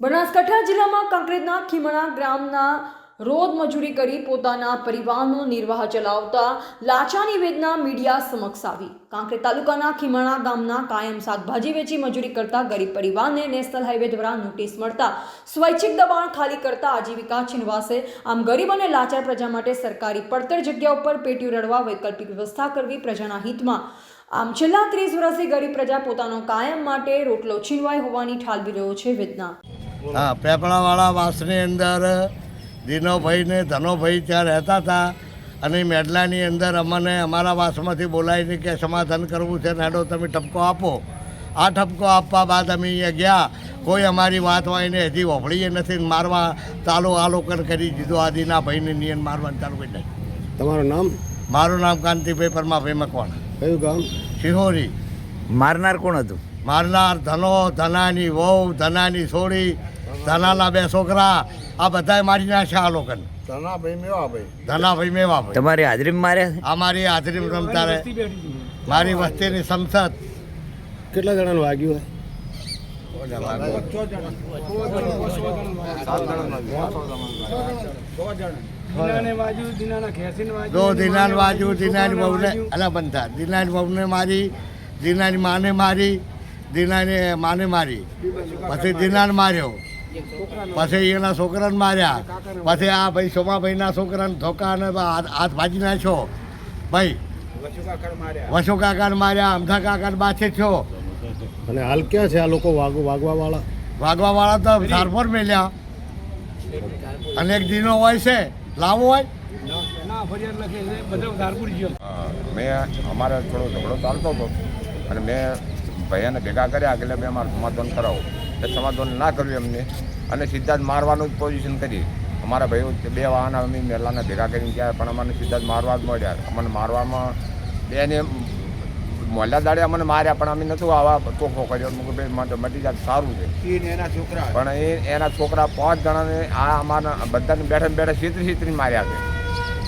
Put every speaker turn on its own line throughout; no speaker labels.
બનાસકાંઠા જિલ્લામાં કાંકરેજના ખીમણા ગામના રોજ મજૂરી કરી પોતાના પરિવારનો નિર્વાહ ચલાવતા લાચાર નિવેદના મીડિયા સમક્ષ આવી। કાંકરેજ તાલુકાના ખીમણા ગામના કાયમ શાકભાજી વેચી મજૂરી કરતા ગરીબ પરિવારને નેશનલ હાઈવે દ્વારા નોટિસ મળતા સ્વૈચ્છિક દબાણ ખાલી કરતા આજીવિકા છીનવાશે। આમ ગરીબ અને લાચાર પ્રજા માટે સરકારી પડતર જગ્યા ઉપર પેટીઓ રળવા વૈકલ્પિક વ્યવસ્થા કરવી પ્રજાના હિતમાં। આમ છેલ્લા 30 વર્ષથી ગરીબ પ્રજા પોતાનો કાયમ માટે રોટલો છીનવાય હોવાની ઠાલવી રહ્યો છે વેદના।
हाँ, पेपड़ावाड़ा वासनी अंदर दीनोभाई ने धनोभाई ત્યાં રહેતા હતા અને મેડલાની અંદર અમને અમારા વાસમાંથી બોલાવીને કે સમાધાન કરવું છે નેડો તમે ઠપકો આપો। આ ઠપકો આપવા બાદ અમે અહીંયા ગયા, કોઈ અમારી વાત વાઈને હજી વફળીએ નથી, મારવા ચાલુ આ લોકોને કરી દીધો। આ દીનાભાઈને નિયન મારવાનું ચાલુ કરી નાખ્યું।
તમારું નામ?
મારું નામ કાંતિભાઈ પરમાભાઈ મકવાણા।
કયું ગામ?
શિહોરી।
મારનાર કોણ હતું?
મારનાર ધનો, ધનાની વહુ, ધનાની છોડી, ધનાના 2 છોકરા, આ બધાય મારી નાખ્યા આ લોકોને। ધનાભાઈ મેવાભાઈ
તમારી હાજરીમાં માર્યા છે?
અમારી હાજરીમાં રમતા રહે, મારી વસ્તીની સંસદ।
કેટલા જણાનું વાગ્યું
દો દિનાન વાજુ, દિનાની વહુને અલા બંધા, દિનાની વહુને મારી, દિનાની માને મારી, દિનાની માને મારી, પછી દિનાન માર્યો, પછી એના છોકરાને માર્યા, પછી આ ભાઈ સોમાભાઈના છોકરાને ધોકાને હાથ ભાજી નાખ્યો ભાઈ, વસુ કાકાને માર્યા, અમથા કાકાને બાછે થયો।
અને હાલ ક્યાં છે આ લોકો વાગવાવાળા?
વાગવાવાળા તો ધારપોર મેલ્યા, અને એક દિનો હોય છે લાવો હોય
મેં અમારે થોડો ઝઘડો ચાલતો હતો અને મેં ભાઈને ભેગા કર્યા એટલે મેં અમારું સમાધાન કરાવો, એ સમાધાન ના કર્યું એમને અને સીધા જ મારવાનું જ પોઝિશન કરી। અમારા ભાઈઓ 2 વાહન અમે મેલાને ભેગા કરીને ગયા, પણ અમને સીધા જ મારવા જ મળ્યા। અમને મારવામાં બેને મોહલ્લા દાડે અમને માર્યા, પણ અમે નહોતું આવા તોફો કર્યો। ભાઈ માટે મટી જાય સારું છે, પણ એના છોકરા 5 જણાને આ અમારા બધાને બેઠા છેતરી માર્યા છે।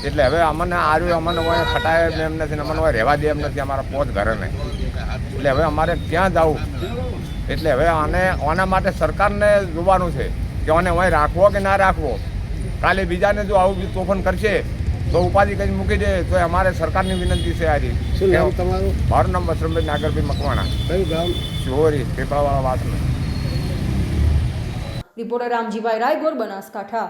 એટલે હવે અમને આર્યું અમને હોય ખટાય એમ નથી, અમને હોય રહેવા દે એમ નથી અમારા 5 ઘરને। એટલે હવે અમારે ક્યાં જવું? એટલે હવે આના માટે સરકારને જોવાનું છે કે આને હોય રાખવો કે ના રાખવો। કાલે બીજાને જો આવું તોફાન કરશે તો ઉપાધિ કરી મૂકી દે, તો અમારે સરકારની વિનંતી છે આજે।
શું નામ તમારું?
મારું નામ વસંતભાઈ નાગરભાઈ મકવાણા,
કયું ગામ?
શિહોરી, પેપળાવાળા વાસણ।
રિપોર્ટર રામજીભાઈ રાયગોર, બનાસકાંઠા।